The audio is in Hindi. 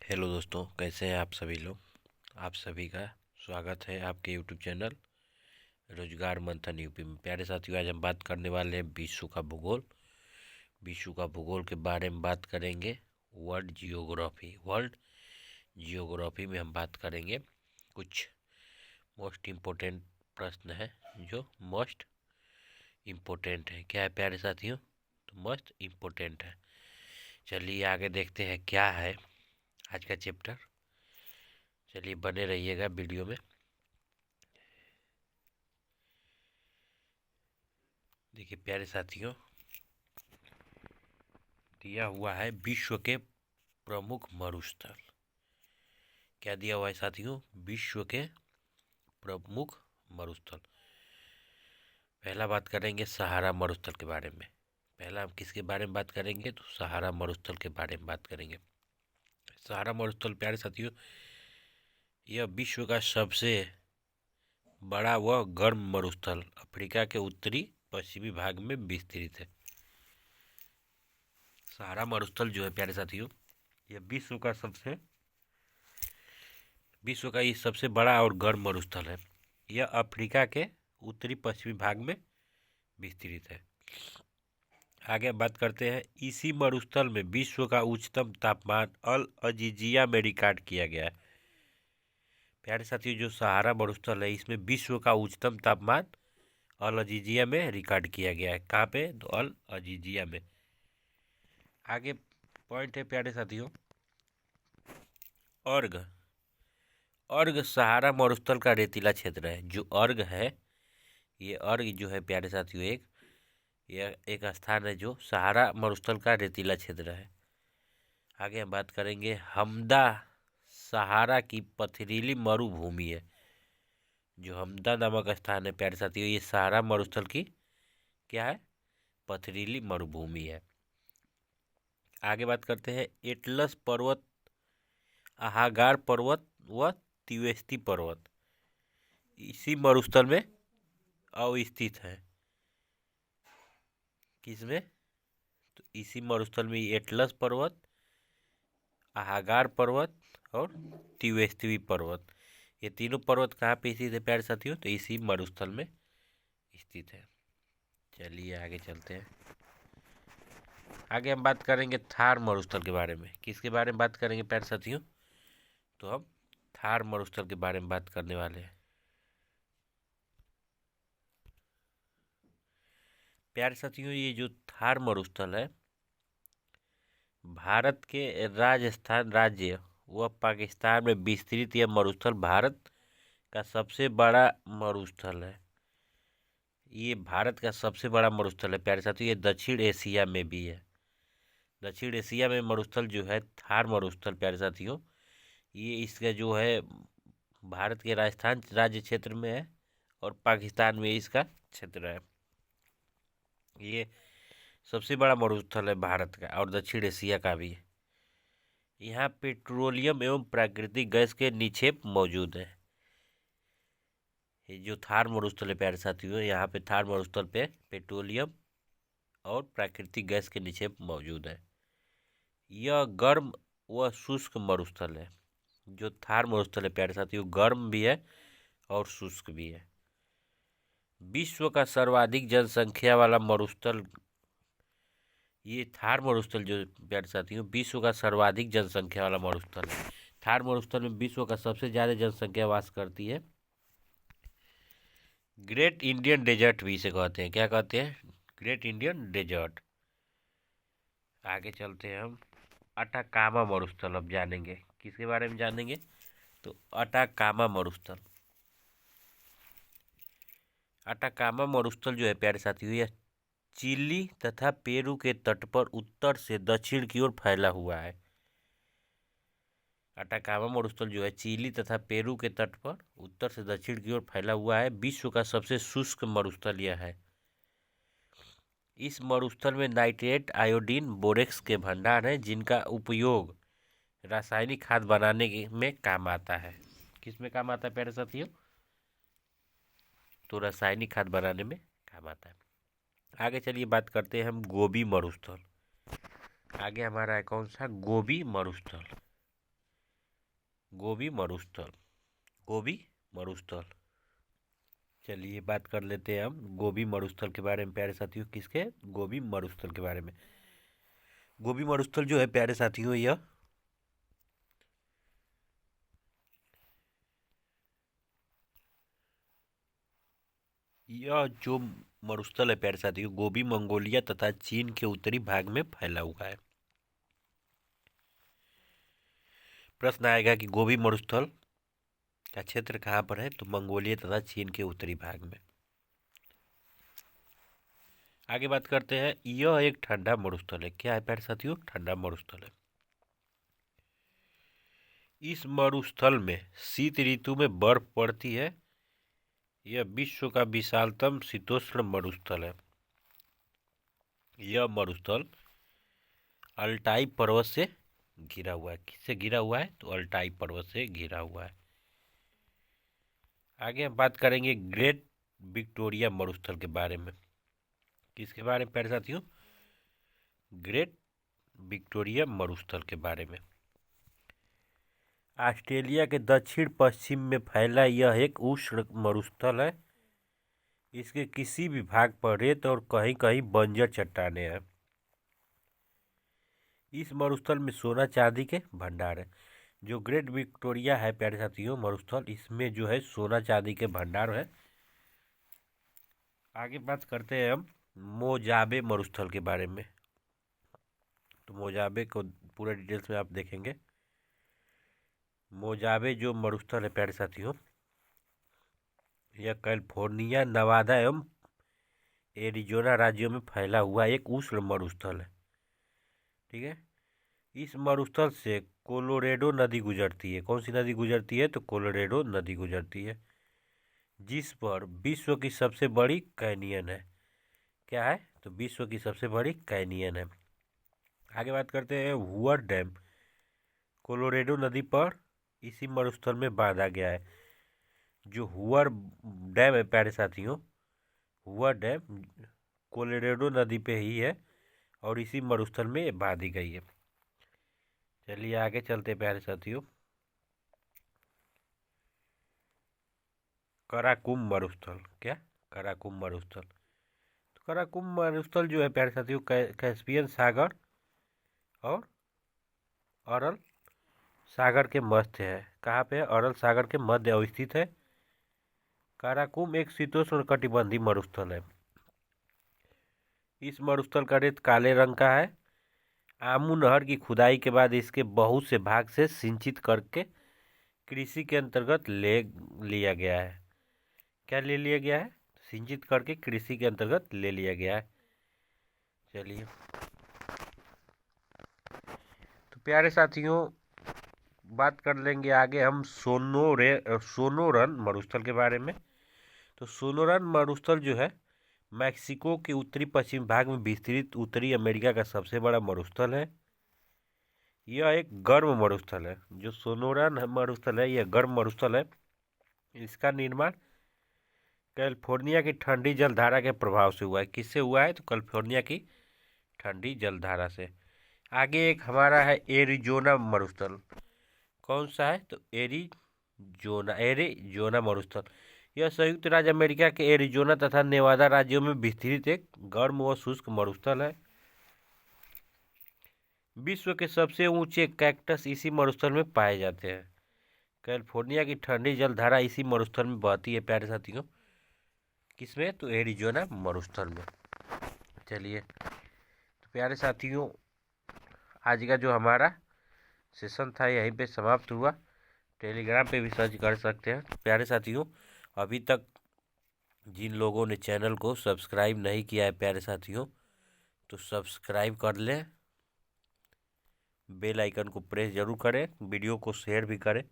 हेलो दोस्तों, कैसे हैं आप सभी लोग। आप सभी का स्वागत है आपके यूट्यूब चैनल रोजगार मंथन यूपी में। प्यारे साथियों, आज हम बात करने वाले हैं विश्व का भूगोल। विश्व का भूगोल के बारे में बात करेंगे। वर्ल्ड जियोग्राफी में हम बात करेंगे। कुछ मोस्ट इम्पोर्टेंट प्रश्न है जो मोस्ट इम्पोर्टेंट है। क्या है प्यारे साथियों? तो मोस्ट इम्पोर्टेंट है। चलिए आगे देखते हैं क्या है आज का चैप्टर। चलिए बने रहिएगा वीडियो में। देखिए प्यारे साथियों, दिया हुआ है विश्व के प्रमुख मरुस्थल। क्या दिया हुआ है साथियों? विश्व के प्रमुख मरुस्थल। पहला बात करेंगे सहारा मरुस्थल के बारे में। पहला हम किसके बारे में बात करेंगे? तो सहारा मरुस्थल के बारे में बात करेंगे। सहारा मरुस्थल प्यारे साथियों, यह विश्व का सबसे बड़ा व गर्म मरुस्थल अफ्रीका के उत्तरी पश्चिमी भाग में विस्तृत है। सहारा मरुस्थल जो है प्यारे साथियों, यह विश्व का ये सबसे बड़ा और गर्म मरुस्थल है। यह अफ्रीका के उत्तरी पश्चिमी भाग में विस्तृत है। आगे बात करते हैं, इसी मरुस्थल में विश्व का उच्चतम तापमान अल अजीजिया में रिकॉर्ड किया गया है। प्यारे साथियों, जो सहारा मरुस्थल है इसमें विश्व का उच्चतम तापमान अल अजीजिया में रिकॉर्ड किया गया है। कहाँ पे? तो अल अजीजिया में। आगे पॉइंट है प्यारे साथियों, अर्ग। अर्ग सहारा मरुस्थल का रेतीला क्षेत्र है। जो अर्ग है, ये अर्ग जो है प्यारे साथियों, यह एक स्थान है जो सहारा मरुस्थल का रेतीला क्षेत्र है। आगे हम बात करेंगे, हमदा सहारा की पथरीली मरुभूमि है। जो हमदा नामक स्थान है प्यारे साथियों, ये सहारा मरुस्थल की क्या है? पथरीली मरुभूमि है। आगे बात करते हैं, एटलस पर्वत, आहागार पर्वत व त्रिवेस्ती पर्वत इसी मरुस्थल में अवस्थित है। किसमें? तो इसी मरुस्थल में एटलस पर्वत, आहागार पर्वत और त्रिवेस्ती पर्वत, ये तीनों पर्वत कहाँ पे स्थित है प्यारे साथियों? तो इसी मरुस्थल में स्थित है। चलिए आगे चलते हैं। आगे हम बात करेंगे थार मरुस्थल के बारे में। किसके बारे में बात करेंगे प्यारे साथियों? तो हम थार मरुस्थल के बारे में बात करने वाले हैं। प्यारे साथियों, ये जो थार मरुस्थल है, भारत के राजस्थान राज्य व पाकिस्तान में विस्तृत यह मरुस्थल भारत का सबसे बड़ा मरुस्थल है। ये भारत का सबसे बड़ा मरुस्थल है प्यारे साथियों। ये दक्षिण एशिया में भी है। दक्षिण एशिया में मरुस्थल जो है थार मरुस्थल प्यारे साथियों, ये इसका जो है भारत के राजस्थान राज्य क्षेत्र में है और पाकिस्तान में इसका क्षेत्र है। ये सबसे बड़ा मरुस्थल है भारत का और दक्षिण एशिया का भी। यहाँ पेट्रोलियम एवं प्राकृतिक गैस के निक्षेप मौजूद है। ये जो थार मरुस्थल है प्यारे साथियों, यहाँ पे थार मरुस्थल पे पेट्रोलियम और प्राकृतिक गैस के निक्षेप मौजूद है। यह गर्म व शुष्क मरुस्थल है। जो थार मरुस्थल है प्यारे साथियों, गर्म भी है और शुष्क भी है। विश्व का सर्वाधिक जनसंख्या वाला मरुस्थल, ये थार मरुस्थल जो प्यारे साथियों विश्व का सर्वाधिक जनसंख्या वाला मरुस्थल है। थार मरुस्थल में विश्व का सबसे ज़्यादा जनसंख्या वास करती है। ग्रेट इंडियन डेजर्ट भी इसे कहते हैं। क्या कहते हैं? Great Indian desert. आगे चलते हैं हम, अटाकामा मरुस्थल अब जानेंगे। किसके बारे में जानेंगे? तो अटाकामा मरुस्थल। अटाकामा मरुस्थल जो है प्यारे साथियों, यह चिली तथा पेरू के तट पर उत्तर से दक्षिण की ओर फैला हुआ है। अटाकामा मरुस्थल जो है चिली तथा पेरू के तट पर उत्तर से दक्षिण की ओर फैला हुआ है। विश्व का सबसे शुष्क मरुस्थल यह है। इस मरुस्थल में नाइट्रेट, आयोडीन, बोरेक्स के भंडार हैं जिनका उपयोग रासायनिक खाद बनाने में काम आता है। किस में काम आता है प्यारे साथियों? तो रासायनिक खाद बनाने में काम आता है। आगे चलिए बात करते हैं हम गोबी मरुस्थल। आगे हमारा है कौन सा? गोबी मरुस्थल। गोबी मरुस्थल, गोबी मरुस्थल। चलिए बात कर लेते हैं हम गोबी मरुस्थल के बारे में प्यारे साथियों। किसके? गोबी मरुस्थल के बारे में। गोबी मरुस्थल जो है प्यारे साथियों, यह जो मरुस्थल है प्यारे साथियों, गोबी मंगोलिया तथा चीन के उत्तरी भाग में फैला हुआ है। प्रश्न आएगा कि गोबी मरुस्थल का क्षेत्र कहाँ पर है, तो मंगोलिया तथा चीन के उत्तरी भाग में। आगे बात करते हैं, यह एक ठंडा मरुस्थल है। क्या है प्यारे साथियों? ठंडा मरुस्थल है। इस मरुस्थल में शीत ऋतु में बर्फ पड़ती है। यह विश्व का विशालतम शीतोष्ण मरुस्थल है। यह मरुस्थल अल्टाई पर्वत से घिरा हुआ है। किससे घिरा हुआ है? तो अल्टाई पर्वत से घिरा हुआ है। आगे हम बात करेंगे ग्रेट विक्टोरिया मरुस्थल के बारे में। किसके बारे में प्यारे साथियों? ग्रेट विक्टोरिया मरुस्थल के बारे में। ऑस्ट्रेलिया के दक्षिण पश्चिम में फैला यह एक उष्ण मरुस्थल है। इसके किसी भी भाग पर रेत और कहीं कहीं बंजर चट्टानें हैं। इस मरुस्थल में सोना चांदी के भंडार है। जो ग्रेट विक्टोरिया है प्यारे साथियों मरुस्थल, इसमें जो है सोना चांदी के भंडार है। आगे बात करते हैं हम मोजाबे मरुस्थल के बारे में। तो मोजाबे को पूरा डिटेल्स में आप देखेंगे। मोजाबे जो मरुस्थल है प्यारे साथियों, यह कैलिफोर्निया, नवादा एवं एरिजोना राज्यों में फैला हुआ एक उष्ण मरुस्थल है। ठीक है। इस मरुस्थल से कोलोरेडो नदी गुजरती है। कौन सी नदी गुजरती है? तो कोलोरेडो नदी गुजरती है, जिस पर विश्व की सबसे बड़ी कैनियन है। क्या है? तो विश्व की सबसे बड़ी कैनियन है। आगे बात करते हैं हुअर डैम। कोलोरेडो नदी पर इसी मरुस्थल में बांधा गया है। जो हुअर डैम है प्यारे साथियों, हुअर डैम कोलोरेडो नदी पे ही है और इसी मरुस्थल में बांधी गई है। चलिए आगे चलते प्यारे साथियों। कराकुम मरुस्थल। क्या? कराकुम मरुस्थल। तो कराकुम मरुस्थल जो है प्यारे साथियों, कैस्पियन सागर और अरल सागर के मध्य है। कहाँ पे है? अरल सागर के मध्य अवस्थित है। काराकुम एक शीतोष्ण कटिबंधीय मरुस्थल है। इस मरुस्थल का रेत काले रंग का है। आमू नहर की खुदाई के बाद इसके बहुत से भाग से सिंचित करके कृषि के अंतर्गत ले लिया गया है। क्या ले लिया गया है? सिंचित करके कृषि के अंतर्गत ले लिया गया है। चलिए, तो प्यारे साथियों बात कर लेंगे आगे हम सोनोरन मरुस्थल के बारे में। तो सोनोरन मरुस्थल जो है मैक्सिको के उत्तरी पश्चिम भाग में विस्तृत उत्तरी अमेरिका का सबसे बड़ा मरुस्थल है। यह एक गर्म मरुस्थल है। जो सोनोरन मरुस्थल है यह गर्म मरुस्थल है। इसका निर्माण कैलिफोर्निया की ठंडी जलधारा के प्रभाव से हुआ है। किससे हुआ है? तो कैलिफोर्निया की ठंडी जलधारा से। आगे एक हमारा है एरिजोना मरुस्थल। कौन सा है? तो एरिजोना मरुस्थल। यह संयुक्त राज्य अमेरिका के एरिजोना तथा नेवादा राज्यों में विस्तृत एक गर्म व शुष्क मरुस्थल है। विश्व के सबसे ऊंचे कैक्टस इसी मरुस्थल में पाए जाते हैं। कैलिफोर्निया की ठंडी जलधारा इसी मरुस्थल में बहती है प्यारे साथियों। किसमें? तो एरिजोना मरुस्थल में। चलिए, तो प्यारे साथियों आज का जो हमारा सेशन था यहीं पे समाप्त हुआ। टेलीग्राम पे भी सर्च कर सकते हैं। प्यारे साथियों अभी तक जिन लोगों ने चैनल को सब्सक्राइब नहीं किया है प्यारे साथियों, तो सब्सक्राइब कर लें, बेल आइकन को प्रेस जरूर करें, वीडियो को शेयर भी करें।